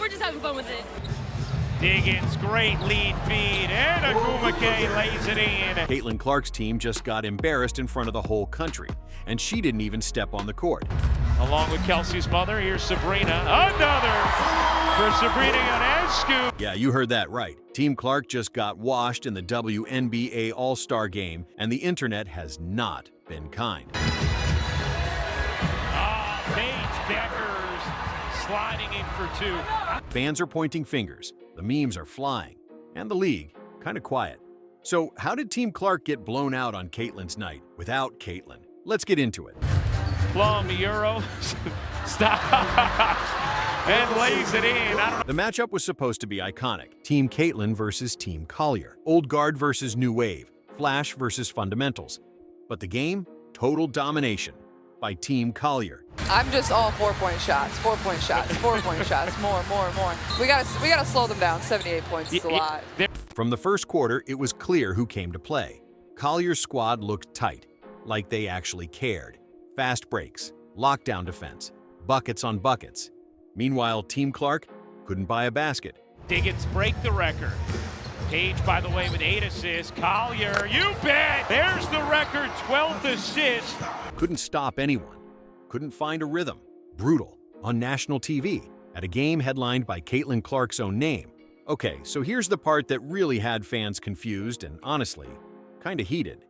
we're just having fun with it. Diggins, great lead feed, and Agumake lays it in. Caitlin Clark's team just got embarrassed in front of the whole country, and she didn't even step on the court. Along with Kelsey's mother, here's Sabrina. Another for Sabrina Ionescu. Yeah, you heard that right. Team Clark just got washed in the WNBA All-Star Game, and the internet has not been kind. Paige Beckers sliding in for two. Fans are pointing fingers, the memes are flying, and the league kind of quiet. So how did Team Clark get blown out on Caitlin's night without Caitlin? Let's get into it. Plum Euro stops and lays it in. The matchup was supposed to be iconic. Team Caitlin versus Team Collier. Old guard versus new wave. Flash versus fundamentals. But the game? Total domination by Team Collier. I'm just all 4-point shots, 4-point shots, 4-point shots, more. We gotta slow them down. 78 points is a lot. From the first quarter, it was clear who came to play. Collier's squad looked tight, like they actually cared. Fast breaks, lockdown defense, buckets on buckets. Meanwhile, Team Clark couldn't buy a basket. Diggins break the record. Paige, by the way, with 8 assists. Collier, you bet! There's the record, 12th assist. Couldn't stop anyone. Couldn't find a rhythm. Brutal. On national TV. At a game headlined by Caitlin Clark's own name. Okay, so here's the part that really had fans confused and, honestly, kind of heated.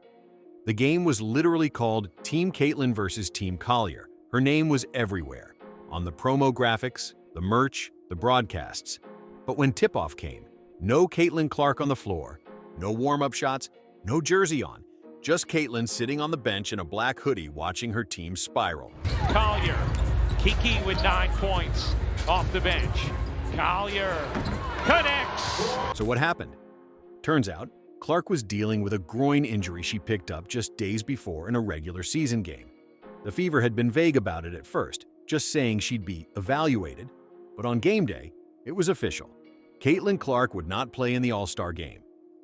The game was literally called Team Caitlin versus Team Collier. Her name was everywhere. On the promo graphics, the merch, the broadcasts. But when tip-off came, no Caitlin Clark on the floor, no warm-up shots, no jersey on. Just Caitlin sitting on the bench in a black hoodie watching her team spiral. Collier, Kiki with 9 points off the bench. Collier connects. So what happened? Turns out, Clark was dealing with a groin injury she picked up just days before in a regular season game. The Fever had been vague about it at first, just saying she'd be evaluated, but on game day, it was official. Caitlin Clark would not play in the All-Star Game.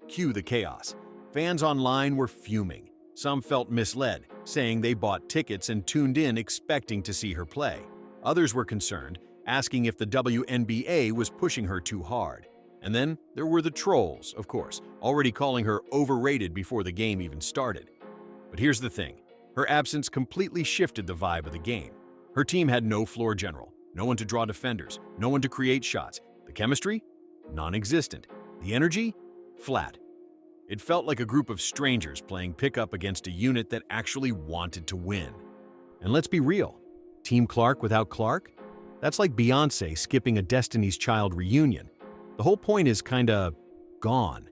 Cue the chaos. Fans online were fuming. Some felt misled, saying they bought tickets and tuned in expecting to see her play. Others were concerned, asking if the WNBA was pushing her too hard. And then there were the trolls, of course, already calling her overrated before the game even started. But here's the thing. Her absence completely shifted the vibe of the game. Her team had no floor general, no one to draw defenders, no one to create shots. The chemistry? Non-existent. The energy? Flat. It felt like a group of strangers playing pickup against a unit that actually wanted to win. And let's be real. Team Clark without Clark? That's like Beyoncé skipping a Destiny's Child reunion. The whole point is kinda gone.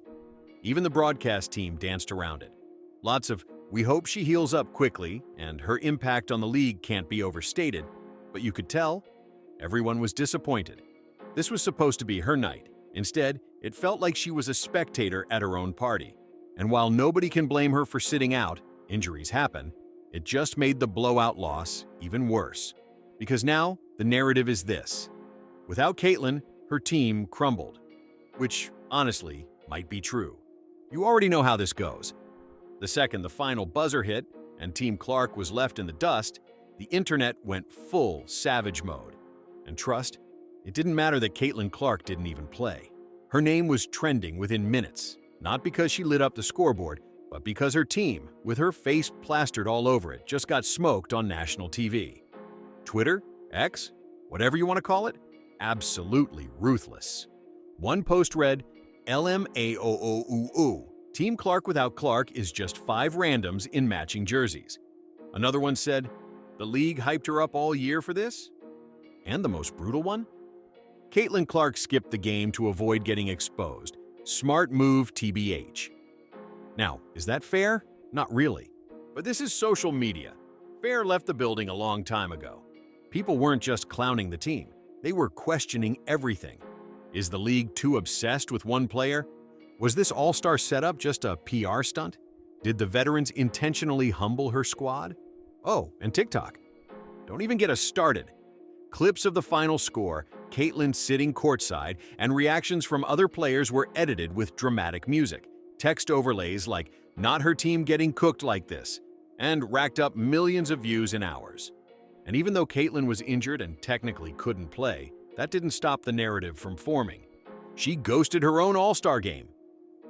Even the broadcast team danced around it. Lots of, "We hope she heals up quickly," and "her impact on the league can't be overstated," but you could tell everyone was disappointed. This was supposed to be her night. Instead, it felt like she was a spectator at her own party. And while nobody can blame her for sitting out, injuries happen, it just made the blowout loss even worse. Because now, the narrative is this. Without Caitlin, her team crumbled. Which, honestly, might be true. You already know how this goes. The second the final buzzer hit and Team Clark was left in the dust, the internet went full savage mode. And trust, it didn't matter that Caitlin Clark didn't even play. Her name was trending within minutes, not because she lit up the scoreboard, but because her team, with her face plastered all over it, just got smoked on national TV. Twitter, X, whatever you want to call it, absolutely ruthless. One post read, LMAOOOO. Team Clark without Clark is just 5 randoms in matching jerseys. Another one said, the league hyped her up all year for this? And the most brutal one? Caitlin Clark skipped the game to avoid getting exposed. Smart move, TBH. Now, is that fair? Not really. But this is social media. Fair left the building a long time ago. People weren't just clowning the team. They were questioning everything. Is the league too obsessed with one player? Was this all-star setup just a PR stunt? Did the veterans intentionally humble her squad? Oh, and TikTok. Don't even get us started. Clips of the final score, Caitlin sitting courtside, and reactions from other players were edited with dramatic music, text overlays like, "Not her team getting cooked like this," and racked up millions of views in hours. And even though Caitlin was injured and technically couldn't play, that didn't stop the narrative from forming. She ghosted her own All-Star Game.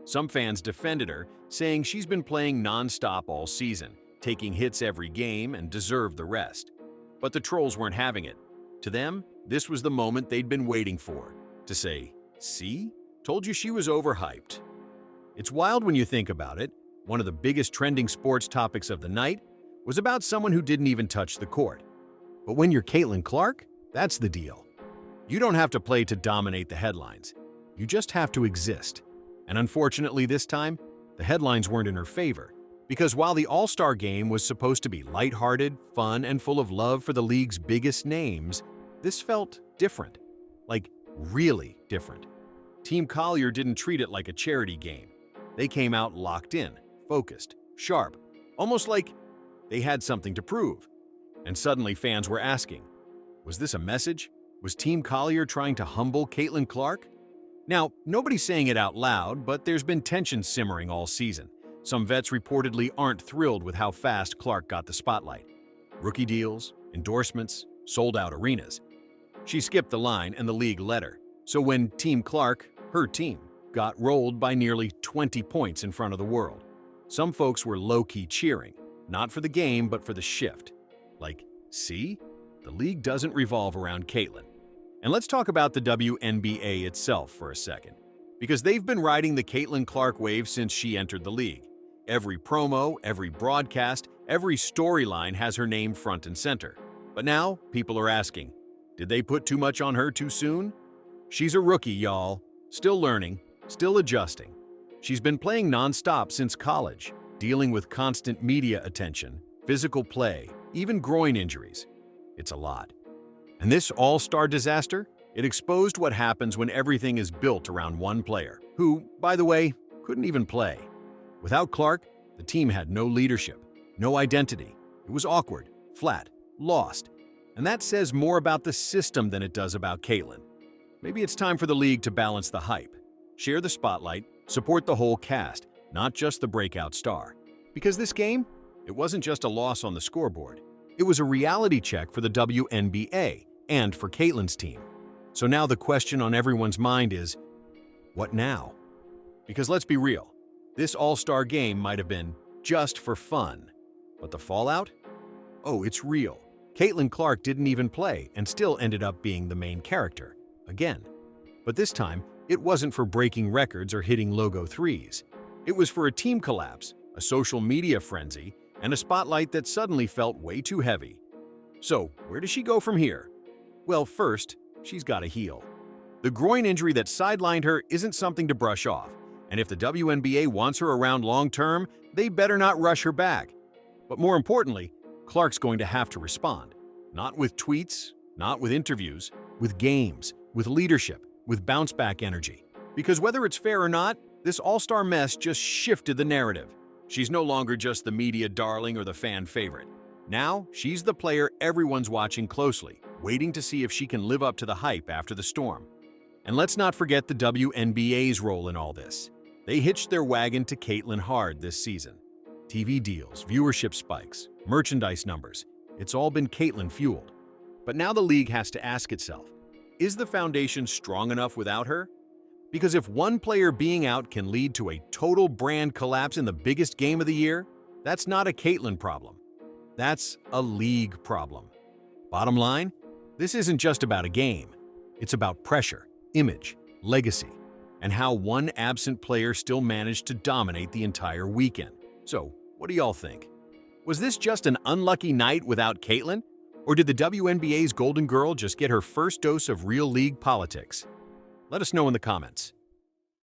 Some fans defended her, saying she's been playing non-stop all season, taking hits every game and deserved the rest. But the trolls weren't having it. To them, this was the moment they'd been waiting for, to say, "See? Told you she was overhyped." It's wild when you think about it. One of the biggest trending sports topics of the night was about someone who didn't even touch the court. But when you're Caitlin Clark, that's the deal. You don't have to play to dominate the headlines. You just have to exist. And unfortunately this time, the headlines weren't in her favor. Because while the All-Star Game was supposed to be lighthearted, fun, and full of love for the league's biggest names, this felt different. Like, really different. Team Collier didn't treat it like a charity game. They came out locked in, focused, sharp, almost like they had something to prove. And suddenly fans were asking, was this a message? Was Team Collier trying to humble Caitlin Clark? Now, nobody's saying it out loud, but there's been tension simmering all season. Some vets reportedly aren't thrilled with how fast Clark got the spotlight. Rookie deals, endorsements, sold-out arenas. She skipped the line and the league let her. So when Team Clark, her team, got rolled by nearly 20 points in front of the world, some folks were low-key cheering, not for the game but for the shift. Like, see? The league doesn't revolve around Caitlin. And let's talk about the WNBA itself for a second, because they've been riding the Caitlin Clark wave since she entered the league. Every promo, every broadcast, every storyline has her name front and center. But now, people are asking, did they put too much on her too soon? She's a rookie, y'all. Still learning, still adjusting. She's been playing non-stop since college, dealing with constant media attention, physical play, even groin injuries. It's a lot. And this all-star disaster, it exposed what happens when everything is built around one player, who, by the way, couldn't even play. Without Clark, the team had no leadership, no identity. It was awkward, flat, lost. And that says more about the system than it does about Caitlin. Maybe it's time for the league to balance the hype, share the spotlight, support the whole cast, not just the breakout star. Because this game, it wasn't just a loss on the scoreboard. It was a reality check for the WNBA and for Caitlin's team. So now the question on everyone's mind is, what now? Because let's be real, this All-Star Game might have been just for fun. But the fallout? Oh, it's real. Caitlin Clark didn't even play and still ended up being the main character, again. But this time, it wasn't for breaking records or hitting logo threes. It was for a team collapse, a social media frenzy, and a spotlight that suddenly felt way too heavy. So, where does she go from here? Well, first, she's got to heal. The groin injury that sidelined her isn't something to brush off, and if the WNBA wants her around long-term, they better not rush her back. But more importantly, Clark's going to have to respond. Not with tweets, not with interviews, with games, with leadership, with bounce-back energy. Because whether it's fair or not, this all-star mess just shifted the narrative. She's no longer just the media darling or the fan favorite. Now, she's the player everyone's watching closely, waiting to see if she can live up to the hype after the storm. And let's not forget the WNBA's role in all this. They hitched their wagon to Caitlin hard this season. TV deals, viewership spikes, merchandise numbers, it's all been Caitlin-fueled. But now the league has to ask itself, is the foundation strong enough without her? Because if one player being out can lead to a total brand collapse in the biggest game of the year, that's not a Caitlin problem. That's a league problem. Bottom line, this isn't just about a game. It's about pressure, image, legacy, and how one absent player still managed to dominate the entire weekend. So, what do y'all think? Was this just an unlucky night without Caitlin? Or did the WNBA's Golden Girl just get her first dose of real league politics? Let us know in the comments.